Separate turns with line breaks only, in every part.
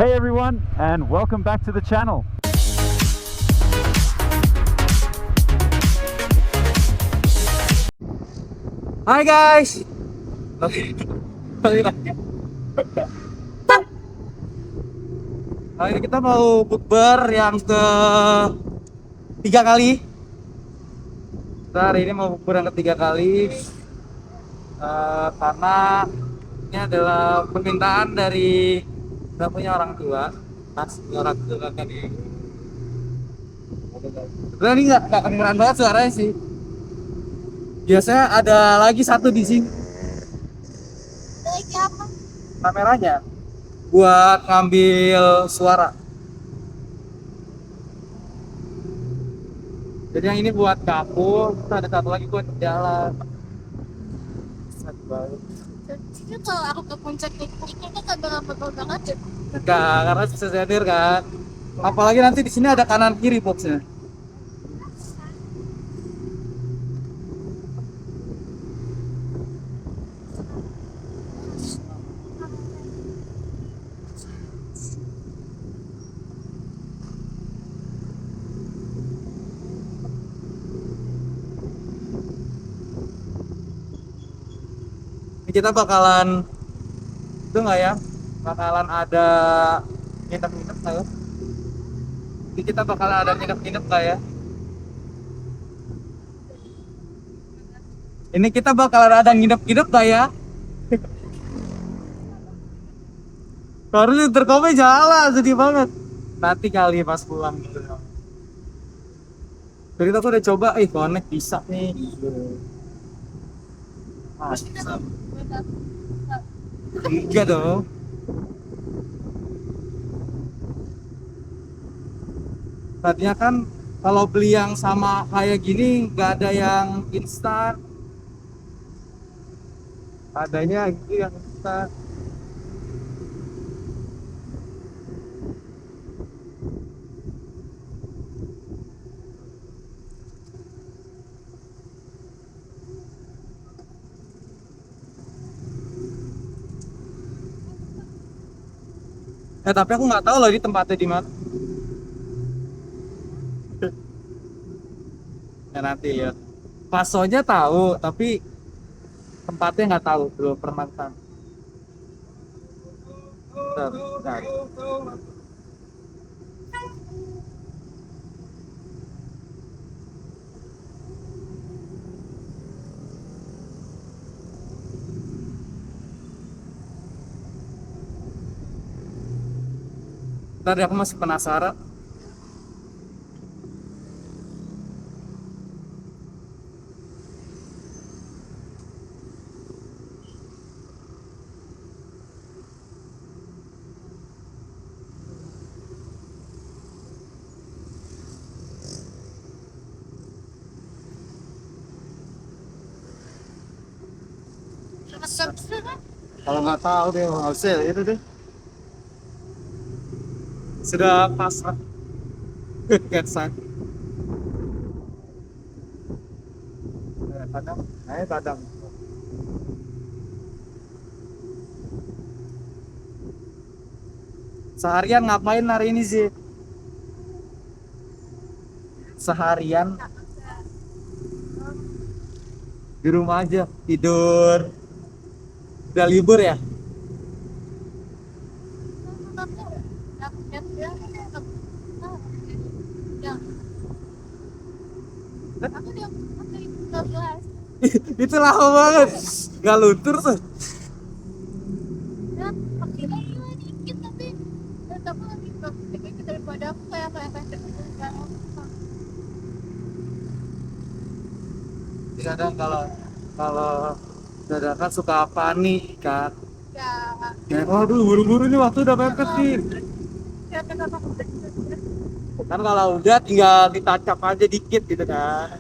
Hey everyone, and welcome back to the channel.
Hai guys. Kali ini kita mau bukber yang ke 3 kali. Kita hari ini mau bukber yang ketiga kali karena ini adalah permintaan dari kita punya orang tua. Orang tua kan ini. Sebenarnya ini nggak kedengeran banget suaranya sih. Biasanya ada lagi satu di sini.
Lagi apa?
Kameranya buat ngambil suara. Jadi yang ini buat kapur, kita ada satu lagi buat jalan.
Jadi kalau aku ke puncak itu kan bakal betul banget ya.
Enggak, karena bisa setir kan. Apalagi nanti di sini ada kanan kiri boxnya. Ini kita bakalan itu nggak ya? Bakalan ada nginep-nginep nggak ya? Ini kita bakalan ada nginep-nginep nggak ya? Ini kita bakalan ada nginep-nginep nggak ya? Harusnya terkomnya jalan, sedih banget. Nanti kali pas pulang gitu. Jadi kita tuh udah coba, connect bisa nih. Ah, bisa. Enggak dong. Tadinya kan kalau beli yang sama kayak gini nggak ada yang instan. Adanya itu yang instan. Tapi aku nggak tahu loh di tempatnya di mana. Ya nanti lihat. Pasonya tahu, tapi tempatnya nggak tahu, belum pernah ke sana. Bentar, bentar. Tadi aku masih penasaran. Kalau nggak tahu deh, harusnya itu deh. Sudah pasrah. Kesan. Padang, padang. Seharian ngapain hari ini sih? Seharian di rumah aja, tidur. Udah libur ya? Itu lama banget. Gak luntur tuh.
Daripada aku kayak
Kadang kalau kalau dadakan suka panik kan. Ya, waduh, buru-buru nih waktu udah mepet nih.
ya kenapa
Kan kalau udah tinggal ditacap aja dikit gitu kan.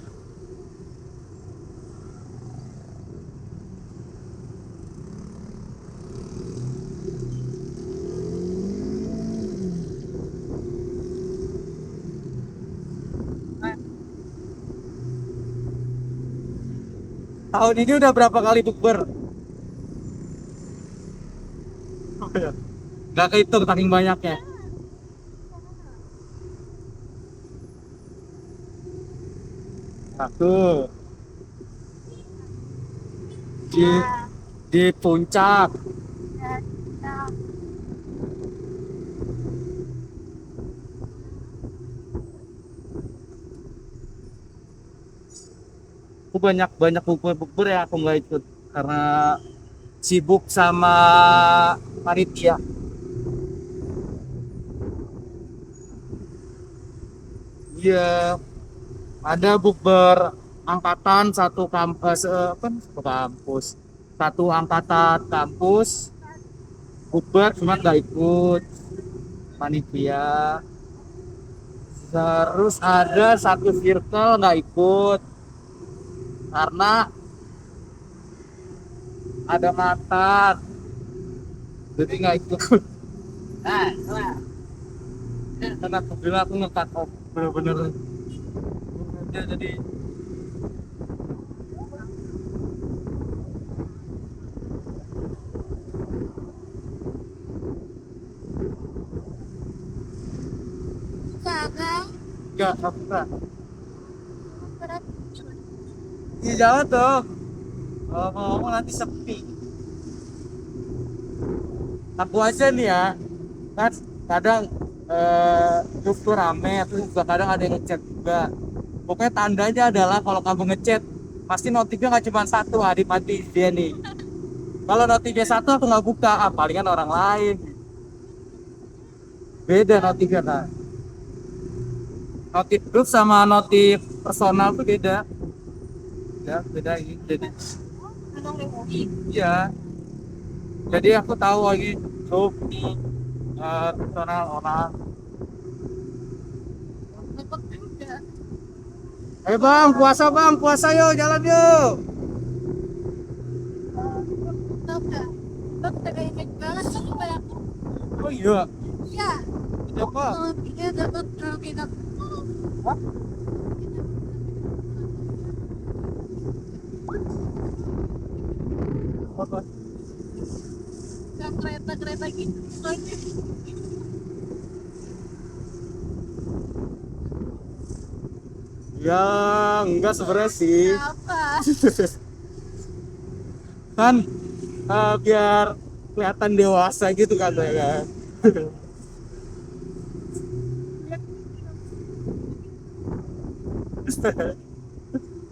Tahun ini udah berapa kali bukber? Oh, ya. Nggak kehitung saking banyaknya. Satu di di puncak. Aku banyak banyak bukber ya aku nggak ikut karena sibuk sama panitia. Iya, ada bukber angkatan satu kampus, apa satu kampus, satu angkatan kampus bukber cuma nggak ikut panitia. Terus ada satu circle nggak ikut karena ada mantan, jadi nggak ikut. Karena aku bilang aku nge-cut off bener-bener ya, jadi
Kakak,
nggak aku nggak.
berat.
Iya jangan dong. Kalau ngomong nanti sepi. Aku aja nih ya, kan kadang grup tuh rame, terus juga kadang ada yang ngechat juga. Pokoknya tandanya adalah kalau kamu ngechat, pasti notifnya nggak cuma satu, Adi mati dia nih. Kalau notifnya satu aku nggak buka, palingan orang lain. Beda notifnya kan. Notif grup sama notif personal tuh beda. Ya, beda ini. Jadi,
Emang emosi.
iya. Jadi aku tahu lagi grup personal orang.
Nebak juga.
Eh bang, puasa yuk, jalan yuk.
Tau gak? Bak, teringat banget sama kayak aku.
Oh iya,
Ya,
coba.
kalau dia dapat kita
Hah? Apa?
yang kereta-kereta gitu lagi.
Ya, enggak sebenarnya sih.
Apa?
Kan biar kelihatan dewasa gitu kan ya kan.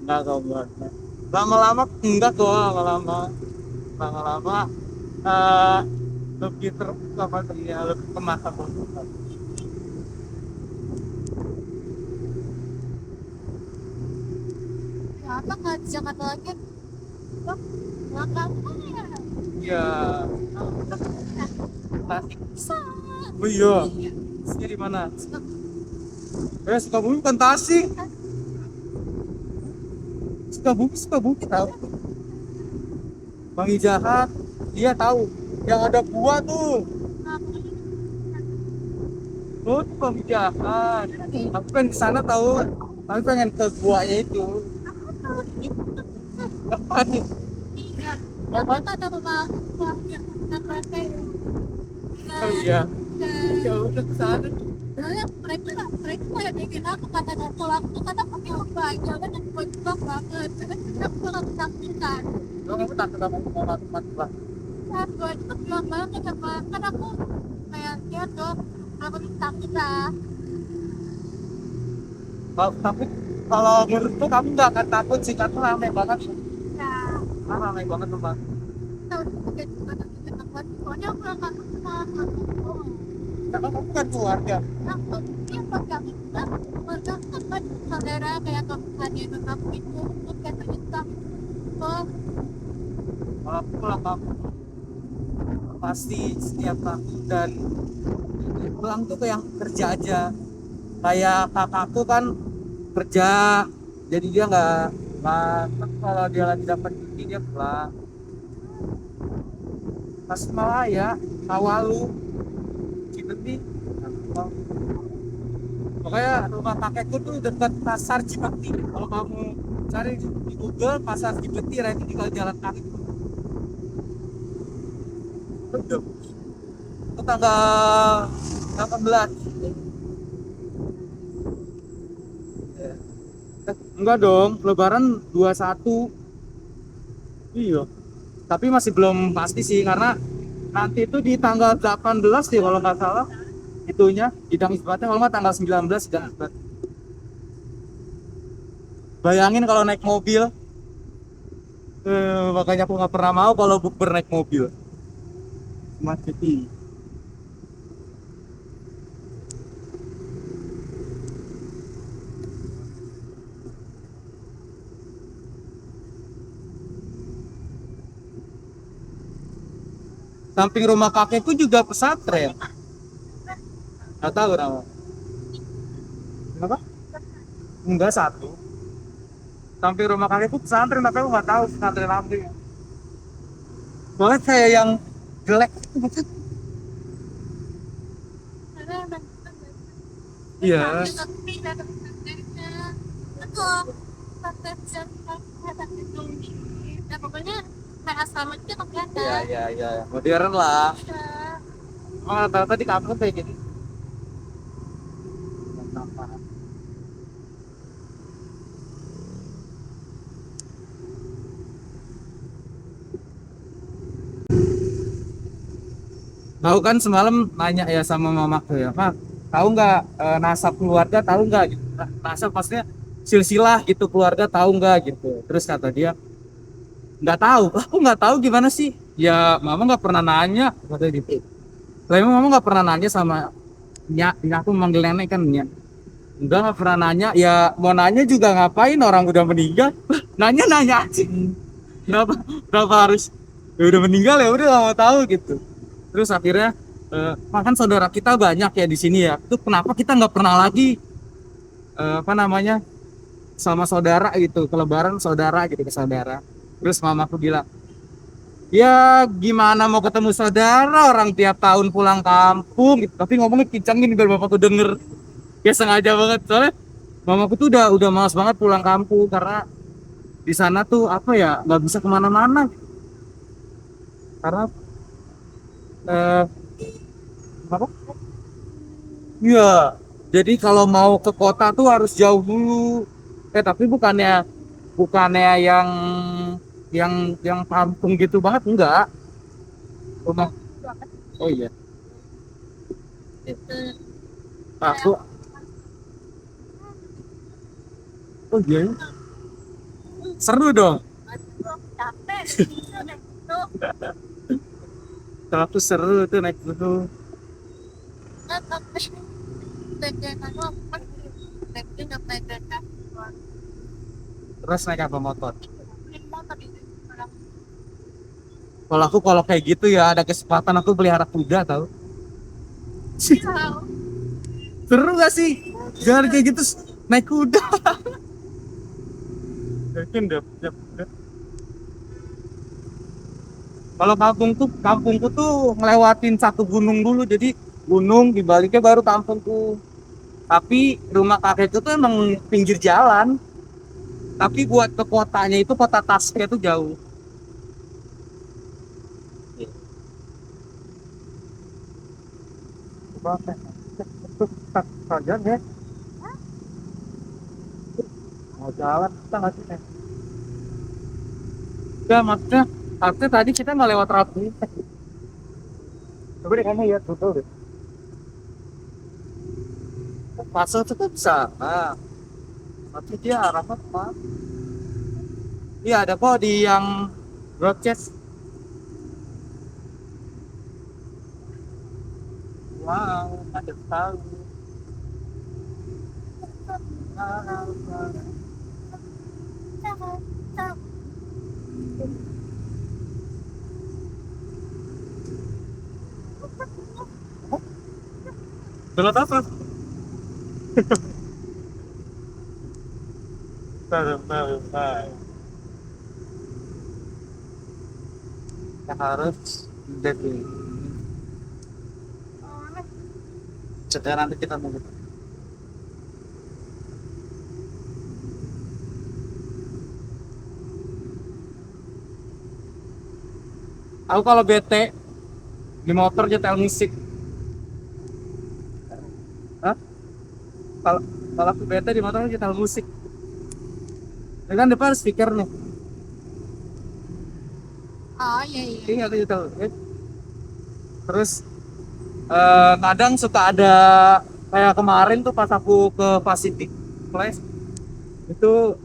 Enggak kok enggak. Lama-lama enggak kok, lama-lama eh, lebih terbuka ya, lebih ke masa terbuka.
Ya, apa nggak di Jakarta lagi? Bak, makan ya.
Iya. Tasik.
Bisa.
Oh iya. Sini di mana? Sukabumi bukan Tasik. Sukabumi tahu. Bang Jahat, dia tahu. Yang ada gua tuh. Oh, tuh Bang Jahat. Aku pengen ke sana tahu. Tapi pengen ke guanya itu. Apa nih?
Apa ada pemasukan yang pakai?
Oh iya. Ya udah ke sana.
Mereka kayak bikin aku kata kalau aku tuh kadang pakai apa aja kan aku banyak banget karena aku bakal ketakutan.
Oh, kamu takut sama mau mati lah.
Gue itu bilang banget sama kan aku kayak dia tuh aku tuh takut lah.
Tapi kalau menurutku kamu nggak akan takut sih, karena ramai banget.
Ya,
Ramai banget tempat.
tahu juga juga nanti takut. Pokoknya aku gak takut sama aku.
Karena kamu kan keluarga.
Aku dia pakai kita mereka kan saudara kayak kamu tetap itu untuk katanya takut.
Kalau aku pulang kamu pasti setiap tahun dan pulang tuh kayak kerja aja. Kayak kakakku kan kerja, jadi dia nggak kalau dia lagi dapat cuti dia pulang. Tasikmalaya, Tawalu, Cipeti. Pokoknya rumah kakekku tuh dekat pasar Cipeti. Kalau kamu cari di Google pasar Cipeti, nanti tinggal jalan kaki. Itu tanggal 18. Enggak dong, Lebaran 21. Iya. Tapi masih belum pasti sih karena nanti itu di tanggal 18 deh kalau nggak salah itunya sidang isbatnya, kalau nggak tanggal 19 sidang isbat. Bayangin kalau naik mobil, makanya aku nggak pernah mau kalau bukber naik mobil. Macet. Samping rumah kakekku juga pesantren. Nggak tahu nama. Kenapa? Enggak satu. Samping rumah kakekku pesantren, tapi aku nggak tahu pesantren apa. Soalnya kayak yang jelek. Iya.
Ya pokoknya kayak asrama itu kan
Iya, iya, iya. Modern lah. Emang rata-rata di kampung kayak gini. Tahu kan semalam nanya ya sama mamaku ya, Pak, tahu nggak nasab keluarga, tahu nggak gitu. Nasab maksudnya silsilah gitu keluarga, tahu nggak gitu. Terus kata dia nggak tahu. Lah, aku nggak tahu gimana sih? Ya mama nggak pernah nanya, kata gitu. Lah emang mama nggak pernah nanya sama Nya aku manggil nenek kan Nya. Enggak, nggak pernah nanya. Ya mau nanya juga ngapain, orang udah meninggal. Lah, nanya aja. Kenapa harus ya udah meninggal ya udah nggak mau tahu gitu. Terus akhirnya makan saudara kita banyak ya di sini ya. Itu kenapa kita nggak pernah lagi apa namanya sama saudara gitu, ke Lebaran saudara gitu ke saudara. Terus mamaku bilang, ya gimana mau ketemu saudara orang tiap tahun pulang kampung gitu. Tapi ngomongnya kencang gini biar bapakku denger. Ya sengaja banget soalnya mamaku tuh udah malas banget pulang kampung karena di sana tuh apa ya nggak bisa kemana-mana karena eh, apa? Iya, jadi kalau mau ke kota tuh harus jauh dulu. Tapi bukannya yang kampung gitu banget, enggak. Rumah. Oh iya. Aku. Oh iya. Seru dong.
capek
Kalau aku seru tuh naik gunung. Terus naik apa motor? Kalau kayak gitu ya ada kesempatan aku pelihara kuda tahu. Seru gak sih? Jangan kayak gitu naik kuda. Yakin deh. Kalau kampungku tuh ngelewatin satu gunung dulu, jadi gunung dibaliknya baru kampungku. Tapi rumah kakekku tuh emang pinggir jalan. Tapi buat ke kotanya itu kota Tasnya itu jauh. Saja ya. Mau jalan kita nggak sih? Enggak, maksudnya harusnya tadi kita nggak lewat Rabu. Coba deh kamu lihat betul deh. Pasal itu kan bisa. Nah, tapi dia arahnya kemana? Iya ada kok di yang broadcast. Wow, ada tahu. Belum apa? Tahu. Kita harus jadi. Setelah nanti kita mau. Aku kalau bete di motor nyetel musik. Hah? Kalau kalau aku bete di motor kita musik. Ya kan depan speaker nih.
Oh iya iya.
Ini aku tahu. Terus kadang suka ada kayak kemarin tuh pas aku ke Pacific Place itu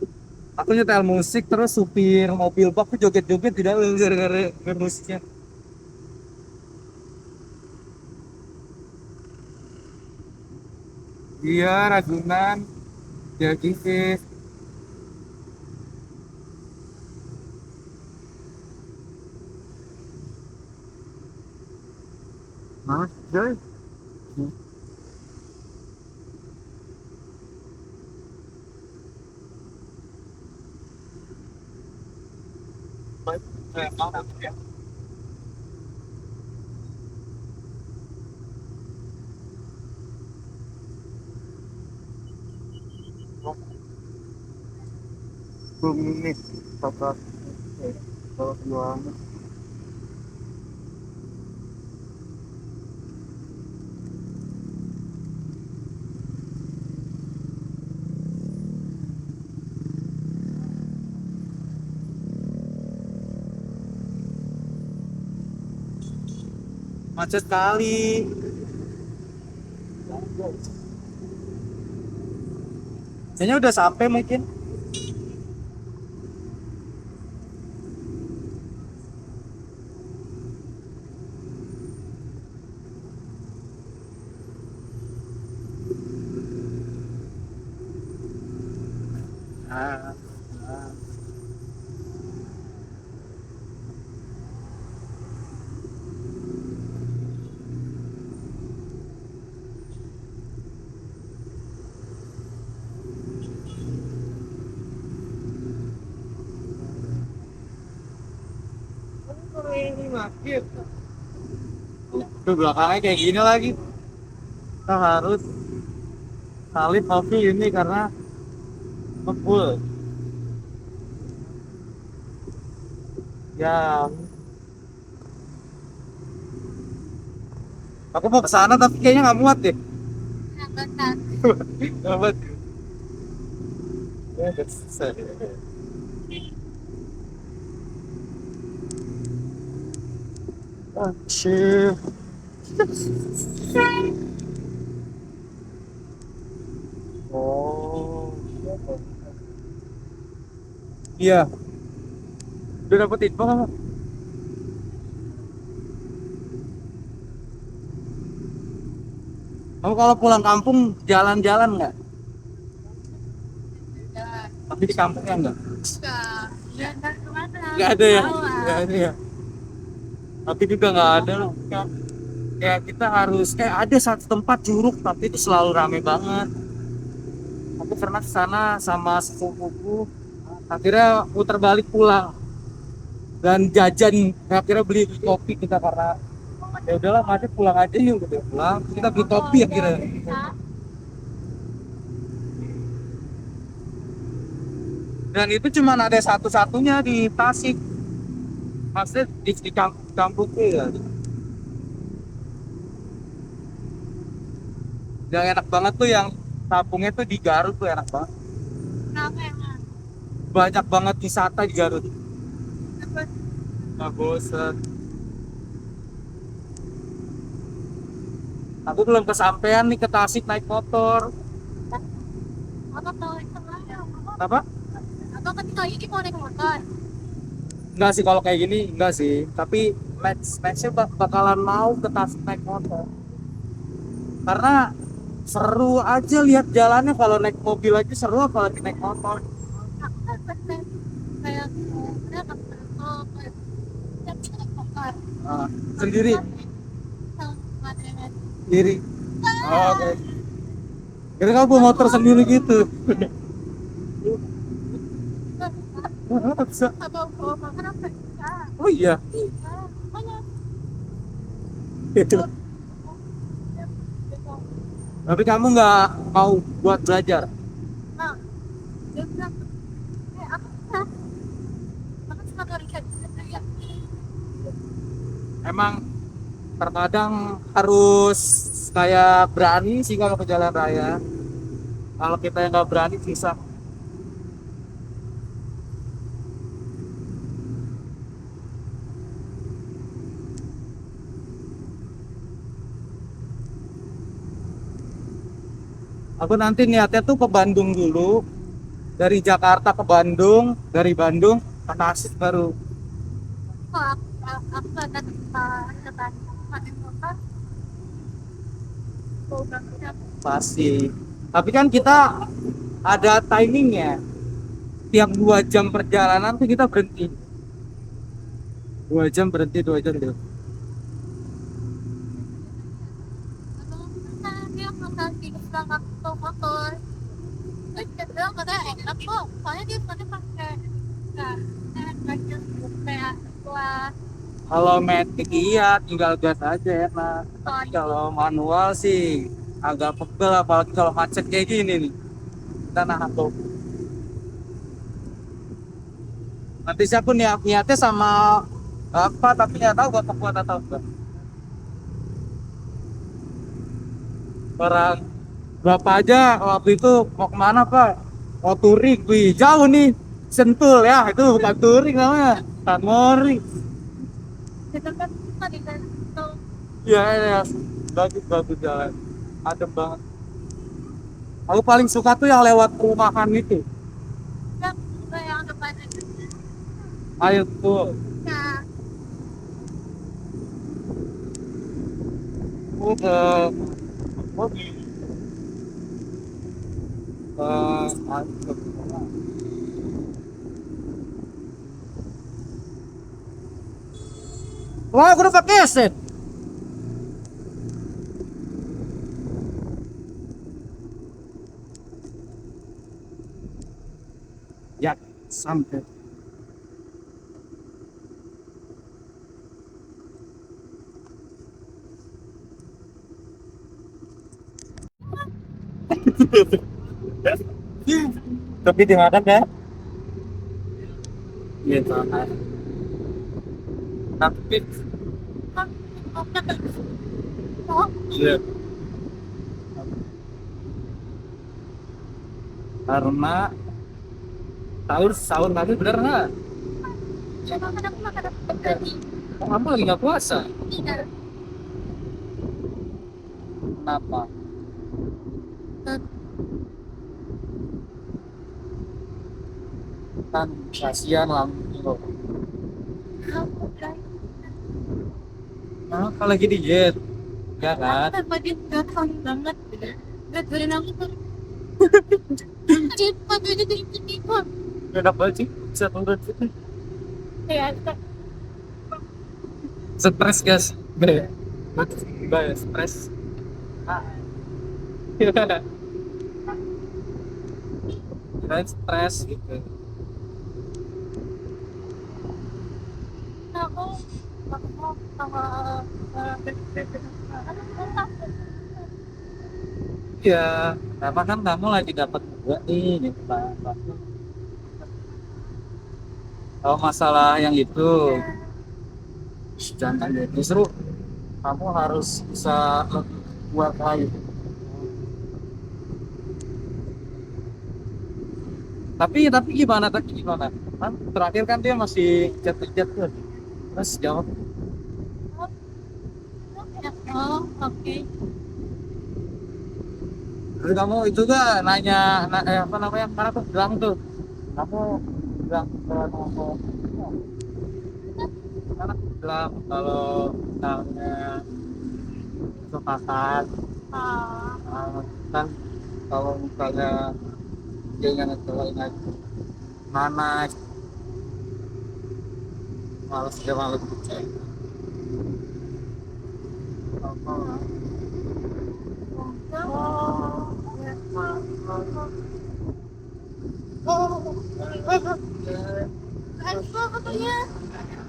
aku nyetel musik terus supir mobil bak tuh joget-joget tidak gara-gara denger musiknya. Iya, Ragunan, jadi sih. Mas, Joy. Bumi Bapak kalau jualan macet kali. Kayaknya udah sampai mungkin. Ah, ah. Ini makin. Tuh belakangnya kayak gini lagi. Kita harus salib kopi ini karena ngebul. Ya, aku mau ke sana tapi kayaknya nggak muat deh.
Nah, bentar.
Nggak muat. Ya, udah selesai. Ah, shit. Oh. Iya, udah dapet info nggak? Kamu kalau pulang kampung jalan-jalan nggak?
Jalan.
Tapi di kampungnya nggak?
Enggak. Jalan kemana?
Nggak ada ya?
Bawah.
Nggak ada ya? Tapi juga nggak ada loh. Kayak kita harus kayak ada satu tempat curug tapi itu selalu rame banget. Aku pernah ke sana sama sepupuku, akhirnya putar balik pulang dan jajan, akhirnya beli kopi kita karena ya udahlah macet pulang aja yuk gitu pulang kita beli kopi akhirnya. Dan itu cuma ada satu-satunya di Tasik, maksudnya di kampungku ya. Yang enak banget tuh yang kampungnya tuh di Garut tuh enak banget,
Kenapa emang?
banyak banget wisata di Garut.
Apa?
Nggak bosen. Aku belum kesampaian nih ke Tasik naik motor.
Apa tahu itu mana?
Apa?
Apa kan tahu ini mau naik motor?
Enggak sih kalau kayak gini, enggak sih. Tapi nextnya bakalan mau ke Tasik naik motor. Karena seru aja lihat jalannya, kalau naik mobil aja seru apalagi naik motor.
Aku kan pernah kayak berapa kalau kayak tiap kita naik motor.
Ah, sendiri,
Tahu mana?
diri. Oh, oke. Kira kamu bawa motor sendiri gitu. Bisa.
Apa bawa makan apa? Bisa.
Oh iya.
Bisa. Mana?
Tapi kamu nggak mau buat belajar?
Nah, dia bilang, aku bisa. Aku cuma kalau ikan ya.
Emang terkadang harus kayak berani sih kalau ke jalan raya. Kalau kita yang nggak berani susah. Aku nanti niatnya tuh ke Bandung dulu, dari Jakarta ke Bandung, dari Bandung ke Tasik baru.
Kok aku ada tempat pakai motor programnya
Pasti. Tapi kan kita ada timingnya. Tiap 2 jam perjalanan tuh kita berhenti. 2 jam berhenti, 2 jam deh.
atau dia makan di belakang motor terus dia bilang katanya enak kok soalnya dia tadi pakai nah kayak kayak wah
Kalau matic iya, tinggal gas aja enak. Tapi kalau manual sih agak pegel, apalagi kalau macet kayak gini nih. Kita nahan tuh. Nanti sih aku niatnya sama apa, tapi nggak tahu gak kuat atau enggak. Orang berapa aja waktu itu mau kemana Pak? Mau touring, wih jauh nih. Sentul ya, itu bukan touring namanya. Tanmori.
kita kan tadi kan tuh
Iya, ya, bagus jalan. Adem banget. Aku paling suka tuh yang lewat perumahan itu.
kan yang depannya
Ayo tuh.
nah
Aku ke oh, wah, aku udah pakai set. Ya, sampai. Tapi dimakan ya? Iya, makan. Tapi,
oh
iya. Karena sahur sahur tadi bener nggak?
coba kan aku makan apa tadi
Oh, kamu lagi nggak puasa?
tidak
Kenapa? Kan kasihan lambung.
aku kan
Nah, kalau lagi diet, ya kan?
tanpa dia gampang banget berat badan aku tuh cepat aja dari tiba
Enak banget sih, bisa turun gitu.
ya
Stres guys, be, ya stres. Ah, kirain stres gitu.
aku sama
Iya, karena kan kamu lagi dapat juga nih, gitu kan. Kalau masalah yang itu, jangan justru kamu harus bisa lebih kuat lagi. Tapi gimana? Kan terakhir kan dia masih chat tuh. Terus jawab.
oh oke
Terus kamu itu gak nanya, apa namanya? Karena tuh bilang tuh, kamu bilang ngomong, karena bilang kalau misalnya kesempatan, kan kalau misalnya dia nggak ngejalanin lagi, mana males percaya.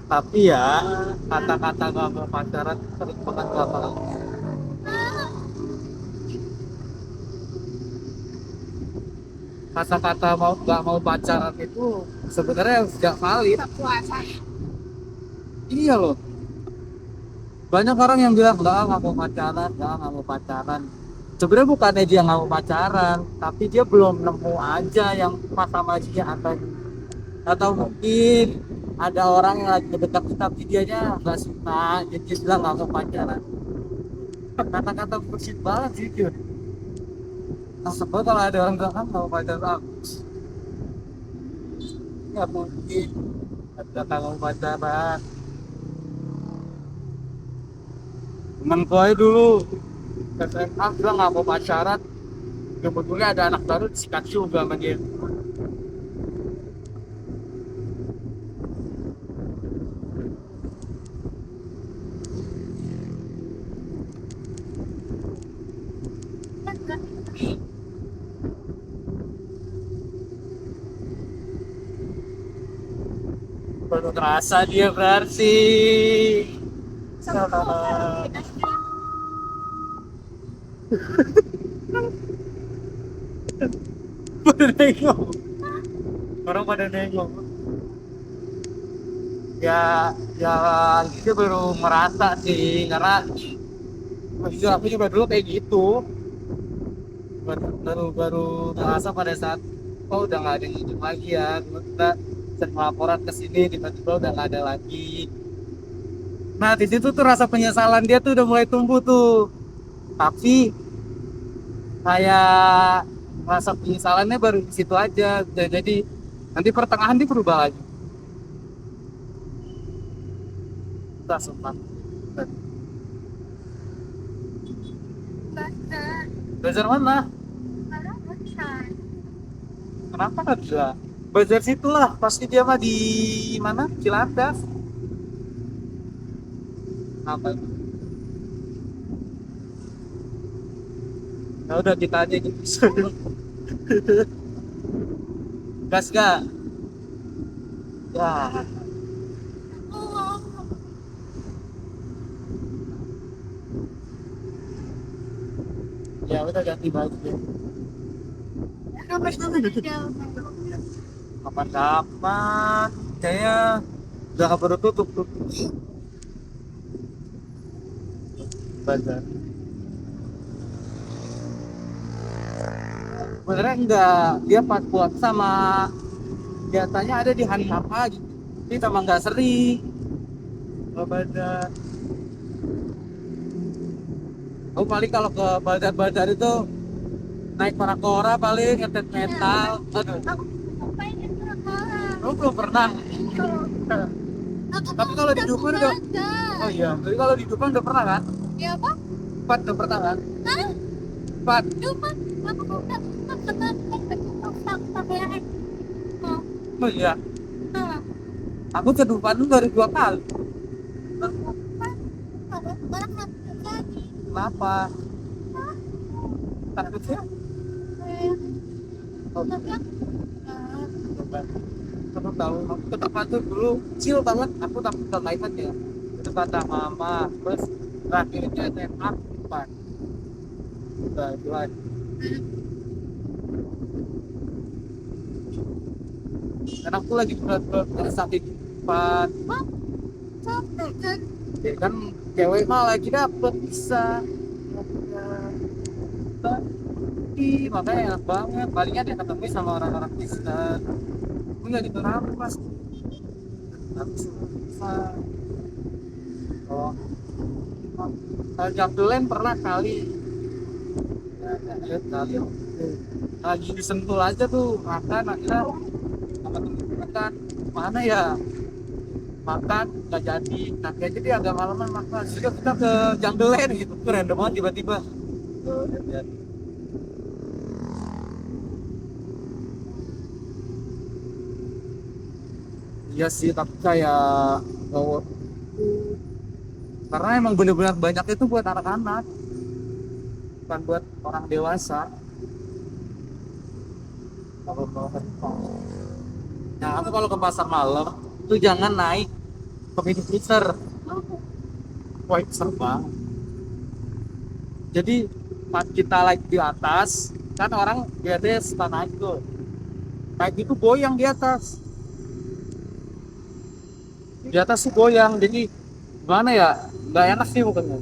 Tapi ya kata-kata gak mau pacaran sering banget ke lapangan. Kata-kata gak mau pacaran itu sebenarnya tidak valid.
puasa
Iya loh. banyak orang yang bilang nggak mau pacaran, nggak mau pacaran. Sebenarnya bukannya dia nggak mau pacaran, tapi dia belum nemu aja yang pas sama dia, atau mungkin ada orang yang lagi dekat tapi dianya nggak suka, jadi dia bilang nggak mau pacaran. Kata-kata bullshit banget sih, Jun. Nah, sebel kalau ada orang bilang nggak mau pacaran, nggak mungkin ada nggak mau pacaran. Temen gue dulu SMA bilang nggak mau pacaran, kebetulan ada anak baru disikat juga sama dia. Baru terasa dia berarti. Pada nengok, orang pada nengok. Ya dia baru merasa sih, karena jujur aku juga dulu kayak gitu. Baru merasa pada saat udah nggak ada hidup lagi ya, kita sering laporan ke sini tiba-tiba udah nggak ada lagi. Nah di situ tuh rasa penyesalan dia tuh udah mulai tumbuh tuh, tapi kayak rasa penyesalannya baru di situ aja. Jadi nanti pertengahan dia berubah lagi. Kita sempat belajar mana? Kenapa nggak bisa? Belajar situlah, pasti dia mah di mana? Cilandak. Apa itu? Ya udah kita aja gitu. Gas gak? Ya, ya udah ganti baju deh. Kapan-kapan, kayaknya udah baru tutup tuh bazar. Sebenarnya enggak, dia pas puasa sama biasanya ada di hari apa gitu. Ini sama nggak sering. Kalau bazar, aku paling kalau ke bazar-bazar itu naik kora-kora paling ngetet metal. Aduh, aku belum pernah. Tapi kalau di Dufan udah, oh iya, tapi kalau di Dufan udah pernah kan?
Ya apa?
Empat udah pernah kan?
Hah?
Empat.
Cuma aku udah
Oh iya, aku ke Dufan tuh baru 2 kali. Kenapa? Takutnya? Oh, aku tahu. Aku ke tempat tuh dulu kecil banget. Aku takut ke kaitan ya. Itu kata mama. Terus terakhirnya SMA Dufan. Udah jual. Karena aku lagi berat-berat sakit di Dufan. Ya kan cewek mah lagi dapet bisa. Tapi makanya enak banget. Palingnya dia ketemu sama orang-orang Kristen. Aku nggak gitu rampas. Tapi susah. Oh, kalau Jabdulen pernah kali. Ya, kali. Lagi disentul aja tuh makan akhirnya sama temen kan mana ya makan nggak jadi. Nah kayak jadi agak malaman makan. Juga kita ke Jabdulen gitu. Tuh random banget tiba-tiba. Iya sih, tapi kayak oh, karena emang bener-bener banyak itu buat anak-anak, bukan buat orang dewasa. Nah, aku kalau ke pasar malam itu jangan naik ke mini freezer. Wah, itu serem banget. Jadi pas kita lagi di atas, kan orang biasanya suka naik tuh. Naik itu goyang di atas. Di atas tuh goyang, jadi gimana ya? Nggak enak sih bukannya.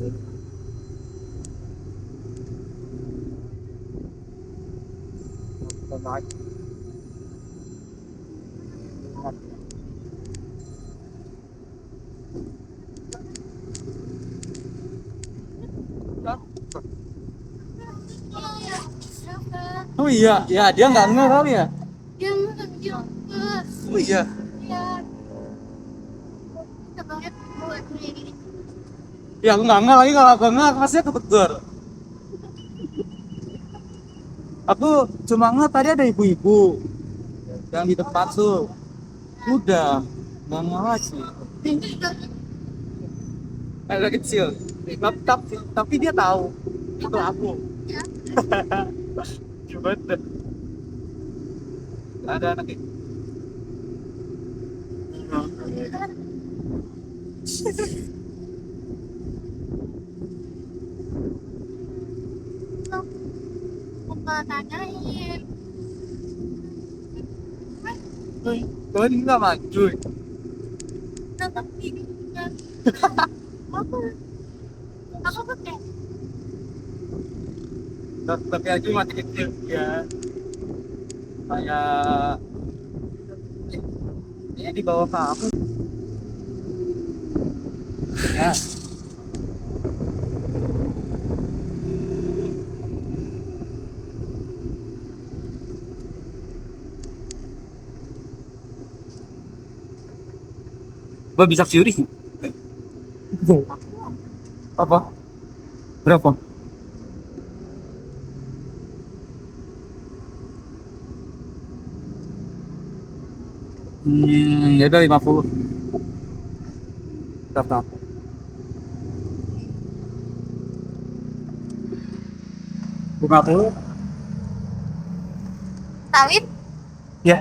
Oh iya, ya dia nggak ngeh kali ya.
Yang yang
Oh iya.
ya coba lihat buat ini.
Ya aku nggak ngeh lagi, kalau aku ngeh masnya kebetul. Aku cuma ngeh tadi ada ibu-ibu yang di depan tuh. Udah, nggak ngeh lagi.
Ini juga
Ada kecil. Tapi dia tahu itu aku.
ya.
Coba deh. Ada anak itu.
Bukan nanyain.
Kau ini nggak maju.
Tetap gini kan. Aku aku pakai
Tapi lagi masih kecil ya. Kayak ini di bawah kamu. Ya. Gua bisa curi. Apa? Berapa? Ya udah 50. Daftar. Bunga aku.
sawit.
Ya.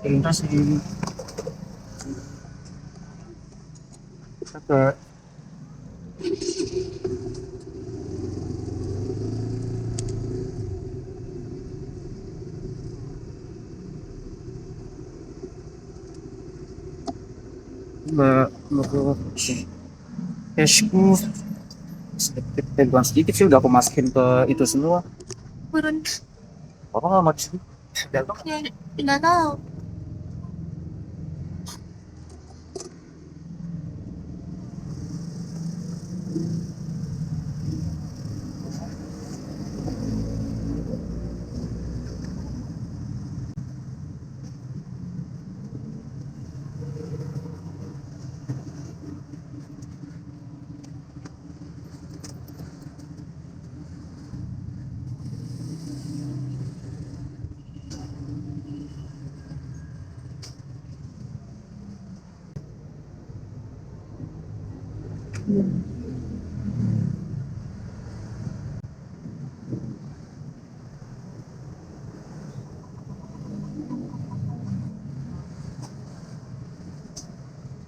Terima kasih. Oke. Mbak, cashku sedikit pegang sedikit sih, udah aku masukin ke itu semua.
Turun.
Apa nggak masukin?
Ya, nggak tahu.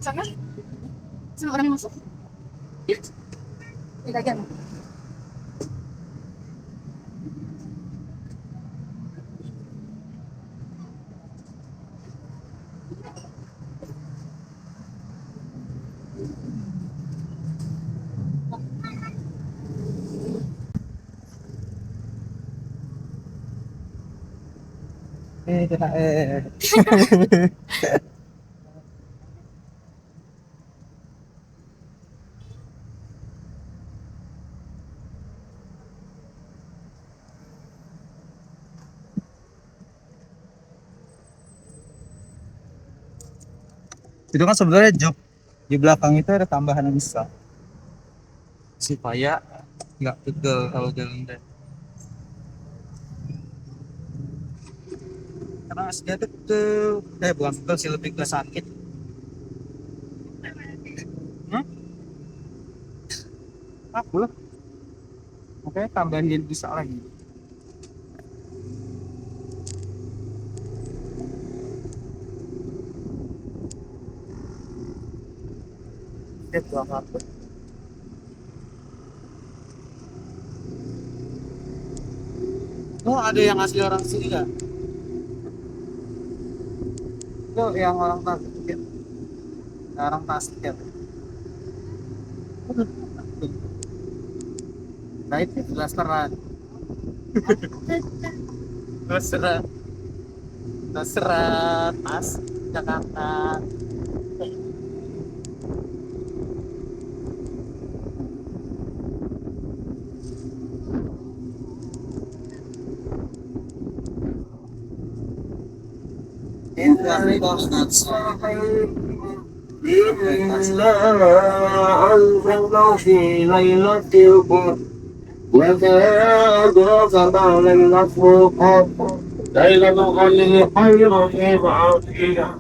Sana, semua orang yang masuk. Ini bagian.
Itu kan sebenarnya jok di belakang itu ada tambahan bisa supaya nggak pegel kalau jalan deh. Karena aslinya tuh bukan pegel sih, lebih ke sakit. Hmm? Aku lah. Oke, tambahin bisa lagi. update tuh apa. Oh, ada yang asli orang sini nggak? Itu yang orang Tasik ya? Orang Tasik ya? Nah itu blasteran. Blasteran. Blasteran pas Jakarta.
أنزلنا في ليلة القدر وما أدراك ما ليلة القدر ليلة القدر خير من ألف شهر.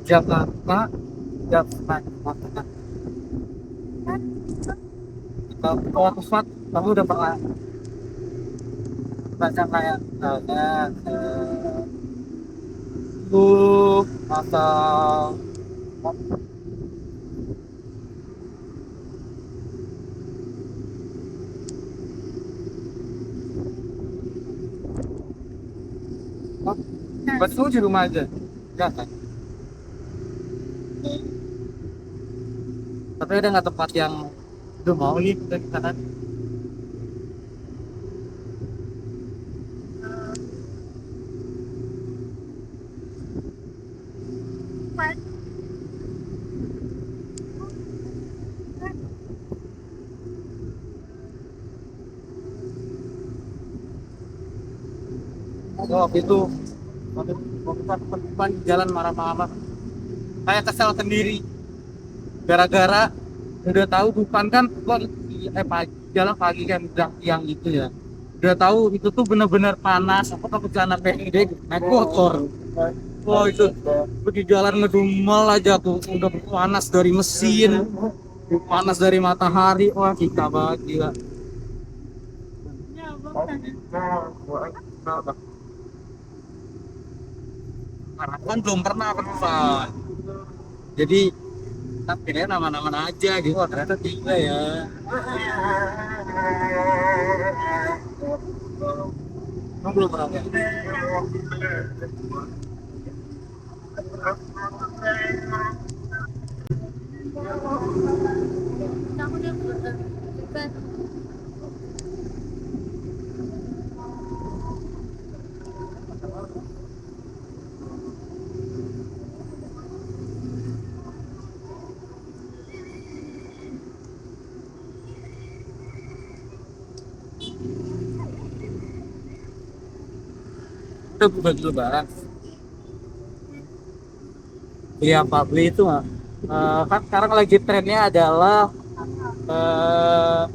Jakarta, Jakarta. Kalau pesawat, kamu udah pernah baca kayak ada lu atau betul di rumah aja, enggak kan? Tapi ada nggak tempat yang udah mau nih dari kanan? Oh, waktu itu penumpang jalan marah-marah, kayak kesel sendiri gara-gara udah tahu bukan kan gua pagi, jalan pagi kan udah siang gitu ya, udah tahu itu tuh bener-bener panas, aku takut celana pendek naik motor. Oh itu pergi jalan ngedumel aja tuh, udah panas dari mesin, panas dari matahari, wah kita banget gila. Karena kan belum pernah penumpang, jadi tapi nama-nama aja gitu. Oh, ternyata tiga ya. Kamu belum pernah ya?
Aku udah bener kan.
Itu bukan lebaran. Iya Pak beli itu mah. Kan sekarang lagi trennya adalah eh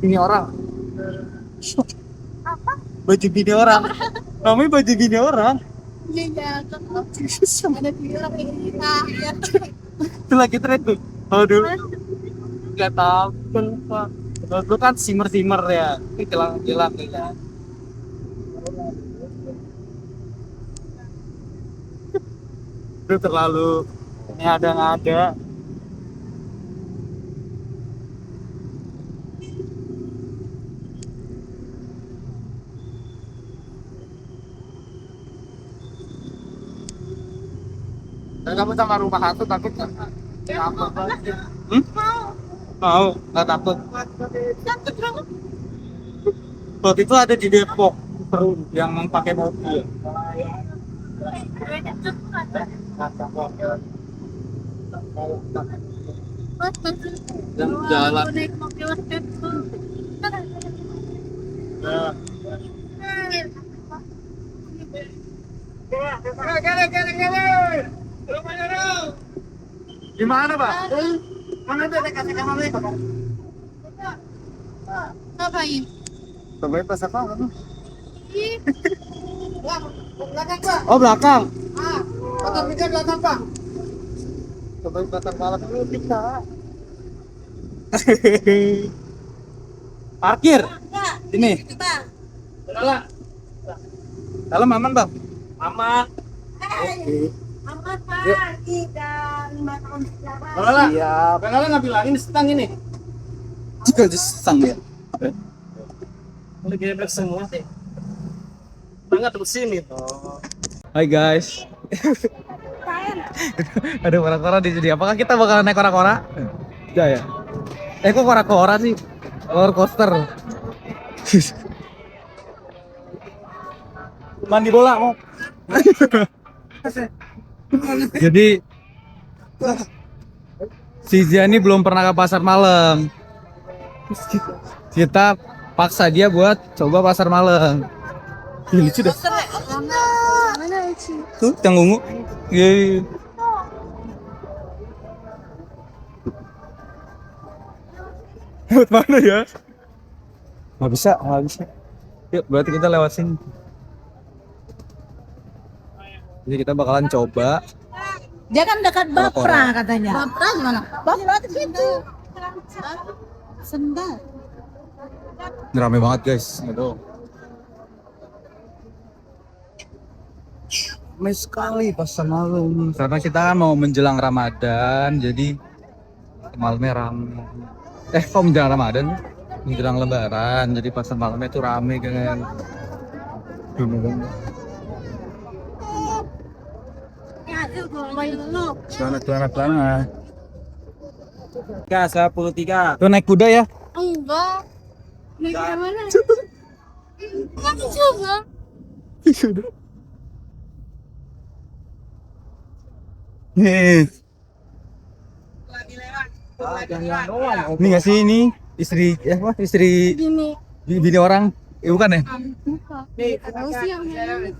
bini orang.
Apa?
Baju bini orang. Namanya baju bini orang.
Iya, kan ada bilang ini ya.
Itu lagi tren tuh. Aduh, nggak tahu kan Pak. Itu kan simmer ya. Ini hilang ya. Itu terlalu ini ada nggak ada. Dan kamu sama rumah hantu takut nggak? Apa? Hmm? Mau, nggak takut.
Takut banget.
Waktu itu ada di Depok yang pakai mobil. Dan jalan.
Aku naik mobil itu.
Nah, gimana Pak? Mana tuh kasih kamu nih?
Ngapain?
Cobain pas apa?
Ih,
Oh belakang.
ah,
Coba bakar balap dulu kita. Parkir. Ini.
Coba.
Dalam aman, Bang?
Aman.
Aman, Pak. 5 tahun sejarah.
Lala,
Siap.
Lala nggak bilangin stang ini.
Juga sang ya.
Udah geber semua sih. Banget terus sini.
Hai guys. Ada kora-kora di sini. Apakah kita bakal naik kora-kora? Tidak ya. Kok kora-kora sih? Roller coaster. Mandi bola mau. Jadi si Ziani belum pernah ke pasar malam. Kita paksa dia buat coba pasar malam. Ih, lucu dah.
Mana sih?
Tuh, yang ungu. Yeay. Lewat mana ya? Nggak bisa. Yuk, berarti kita lewat sini. Jadi kita bakalan coba.
Dia kan dekat Bapra katanya.
Bapra gimana?
Bapra itu gitu. Sendal.
Ini rame banget guys. Gitu. Ramai sekali pasar malam. Karena kita kan mau menjelang Ramadan, jadi malamnya ramai. Kok menjelang Ramadan? Menjelang Lebaran, jadi pasar malamnya itu rame kan. Celana. Tiga, 13. Tuh naik kuda ya?
Enggak. Naik ke mana? Kan coba.
Nih. Ini nggak sih ini istri istri
Gini.
bini orang? Bukan ya?
Tahu sih yang ini.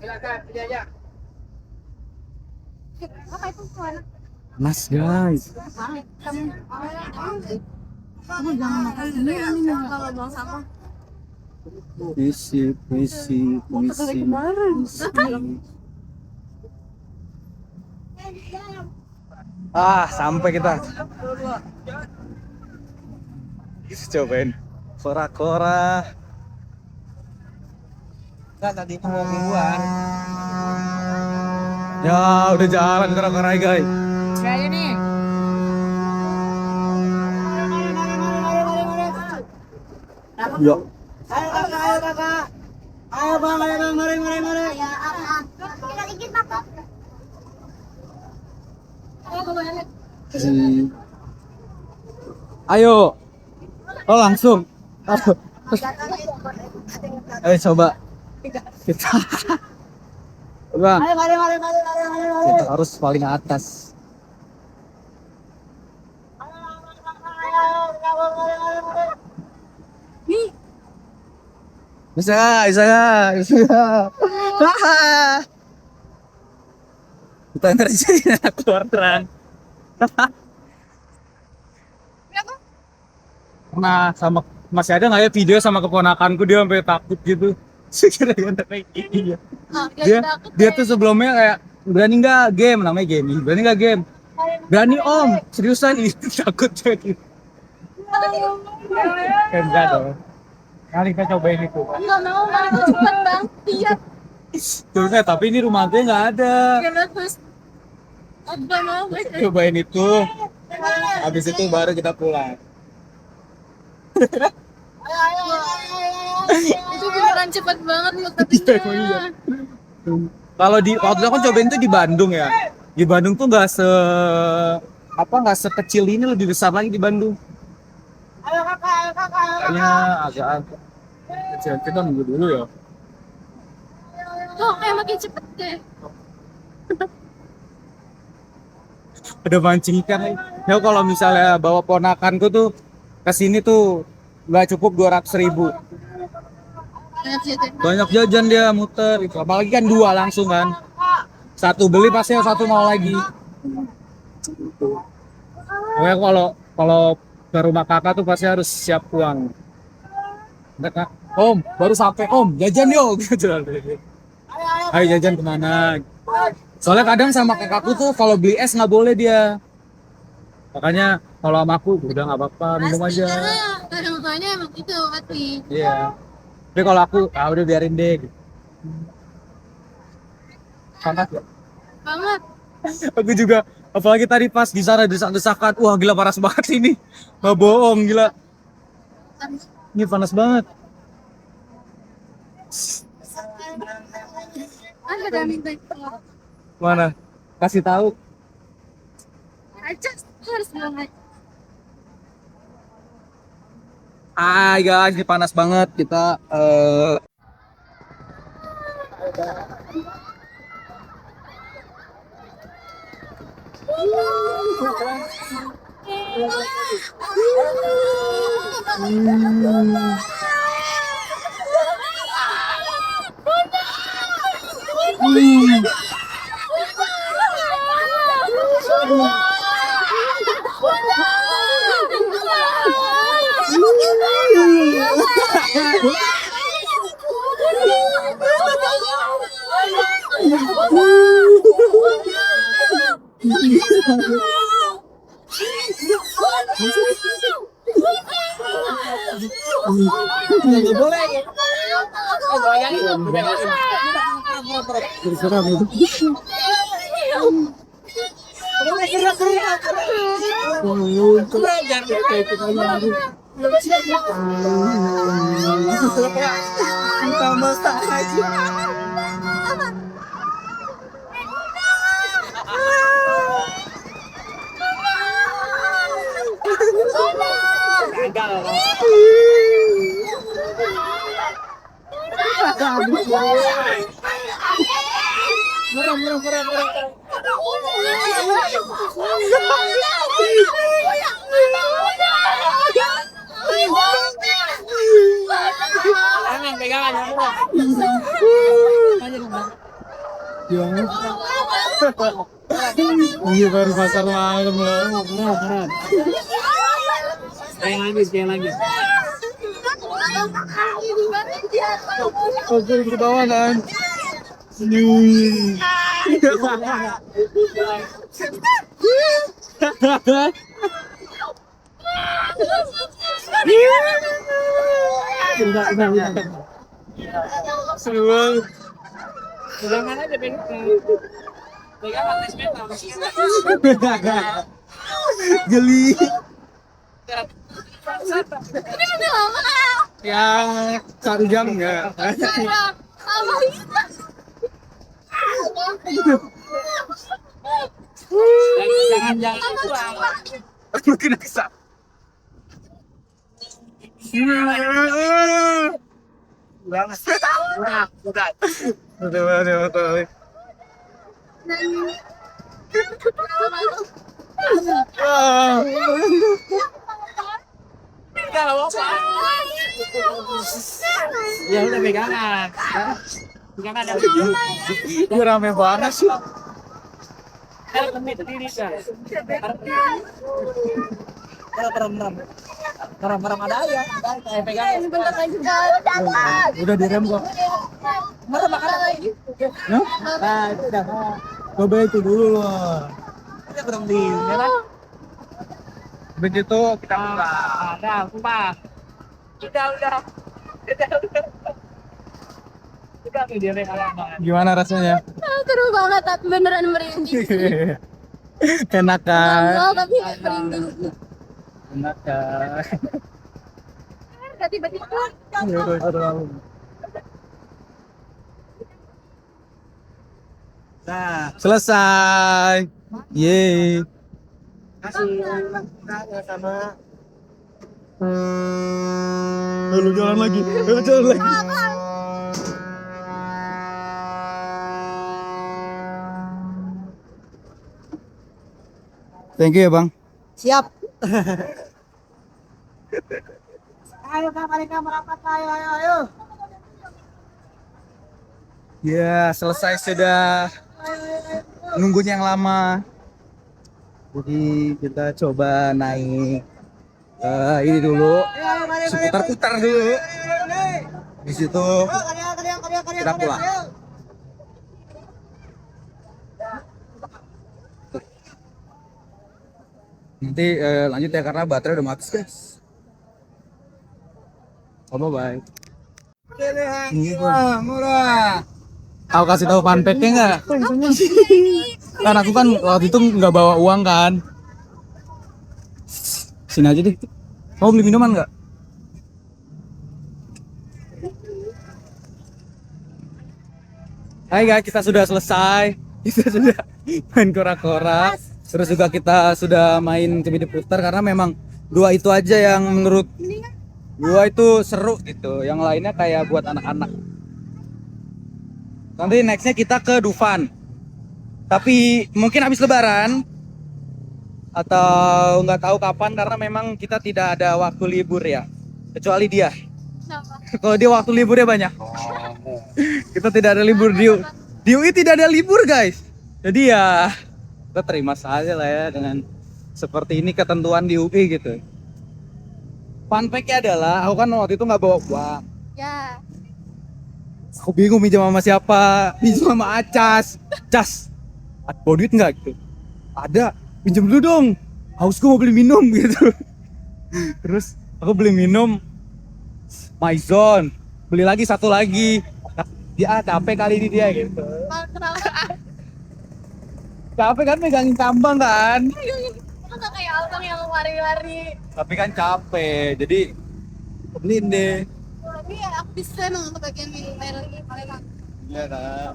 Apa itu suara?
Mas guys.
Kamu jangan makan ini kalau buang sampah.
Puisi. Sampai kita. Cobain kora-kora.
Kan tadi mau keluar.
Ya udah jalan kora-kora guys.
Kayak ini.
Yuk.
Ayo kakak. Ayo bang, mari.
Ya, kita dikit makan.
Ayo. Oh langsung. Ayo coba. Kita. Bang.
Ayo mari.
Kita harus paling atas. Bisa nggak? Kita ntar jadi anak keluar terang. Nah, sama masih ada nggak ya video sama keponakanku dia sampai takut gitu. Sekira dia kayak gini ya. Dia tuh sebelumnya kayak berani nggak game namanya game. Berani nggak game? Berani om. Seriusan itu takut gitu. Enggak dong. Kali kita cobain itu.
Enggak mau, mereka cepet bang. Iya.
Terusnya tapi ini rumah gue nggak ada.
Terus. Enggak mau.
Cobain itu. Habis itu baru kita pulang.
Itu beneran cepet banget loh katanya.
Kalau di waktu itu aku cobain tuh di Bandung ya. Di Bandung tuh nggak sekecil ini, lebih besar lagi di Bandung.
Ayo kakak.
Kayaknya agak kecil. Kita nunggu dulu ya.
Tuh kayak makin cepet deh.
Ada mancing ikan nih. Ya kalau misalnya bawa ponakanku tuh ke sini tuh nggak cukup 200.000. Banyak jajan dia muter itu. Apalagi kan dua langsung kan. Satu beli pasti yang satu mau lagi. Pokoknya kalau ke rumah kakak tuh pasti harus siap uang. Enggak, Kak. Om, baru sampai Om, jajan yuk. Ayo jajan kemana? Soalnya kadang sama kakakku tuh kalau beli es nggak boleh dia. Makanya kalau sama aku udah nggak apa-apa minum aja.
Karena orang tuanya emang gitu pasti.
Iya. Tapi kalau aku udah biarin deh. Gitu. Panas ya?
Banget.
Aku juga. Apalagi tadi pas di sana desak-desakan. Wah gila panas banget ini. Nggak bohong gila. Ini panas banget.
Ada minta itu.
Mana? Kasih tahu.
Aja harus banget.
Hai guys, ini panas banget. Kita ini baru pasar malam lah.
Sekali lagi.
Oke, ke bawah kan. Seru banget.
Jangan aja pegang. Pegang atas metal.
Geli.
Ini udah lama.
Ya, 1 jam enggak.
Lama
Jangan pulang.
Makin kesal. Udah.
Ya udah pegangan. Pegangan ada.
Ini rame banget sih.
Merem ada ya. Kayak pegangan.
sebentar lagi
Udah direm kok.
Merem makan lagi.
Nah,
Nah, itu udah.
coba itu dulu loh.
Kita berhenti, ya kan?
Begitu kita buka.
Ada, sumpah. Udah. Udah tuh dia pegangan banget.
Gimana rasanya?
seru banget tapi beneran merinding.
Enak kan?
Awal tapi merinding.
Enak kan?
Tiba-tiba
Nah,
Selesai. Yeay.
kasih sama
Lalu jalan lagi. Thank you ya bang.
Siap. Ayo kak, mereka merapat, ayo.
Ya selesai sudah. Nunggunya yang lama. Jadi kita coba naik ini dulu. Seputar-putar dulu. Di situ kita pulang. Nanti lanjut ya karena baterai udah habis guys. Oh, bye. Murah. Aku kasih tahu fun fact-nya nggak? Kan aku kan waktu itu nggak bawa uang kan. Sini aja deh. Mau beli minuman nggak? Hai guys, kita sudah selesai. Kita sudah main kora-kora. Terus juga kita sudah main cemidi putar karena memang dua itu aja yang menurut gua itu seru gitu. Yang lainnya kayak buat anak-anak. Nanti nextnya kita ke Dufan. Tapi mungkin habis Lebaran atau nggak tahu kapan karena memang kita tidak ada waktu libur ya. Kecuali dia. Kalau dia waktu liburnya banyak. Kita tidak ada libur di UI tidak ada libur guys. Jadi ya kita terima saja lah ya dengan seperti ini ketentuan di UI gitu. Fun fact-nya adalah aku kan waktu itu nggak bawa uang.
Ya.
Aku bingung minjem sama siapa, pinjam sama Acas. Cas, bawa duit nggak gitu? Ada, pinjam dulu dong. Hausku mau beli minum gitu. Terus aku beli minum Maison, beli lagi satu lagi. Dia capek kali ini dia gitu.
Kenapa?
Capek kan megangin tambang kan?
Masa kayak abang yang lari-lari.
Tapi kan capek, jadi beliin deh.
Tapi ya aku bisa emang untuk bagian minum air lagi paling enak.
Iya kan.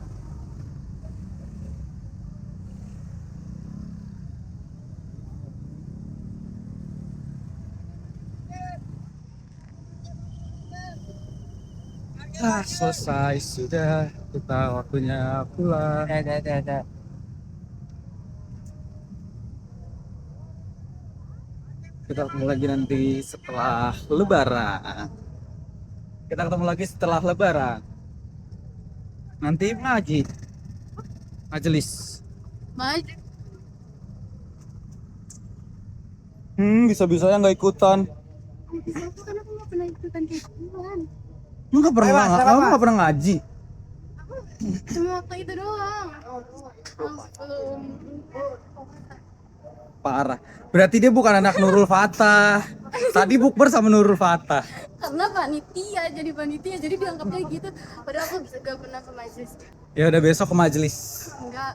Selesai sudah, kita waktunya pulang.
Ada.
Kita ketemu lagi nanti setelah Lebaran. Kita ketemu lagi setelah Lebaran. Nanti ngaji, majelis.
Maju.
Bisa-bisanya nggak ikutan.
Aku kan aku nggak pernah ikutan kayak gituan.
Lu nggak pernah, kamu nggak pernah ngaji.
Cuma waktu itu doang. Belum.
Parah. Berarti dia bukan anak Nurul Fatah. Tadi bukber sama Nurul Fatah.
Karena panitia, jadi dianggapnya gitu. Padahal aku gak pernah ke majelis.
Ya udah besok ke majelis.
Enggak.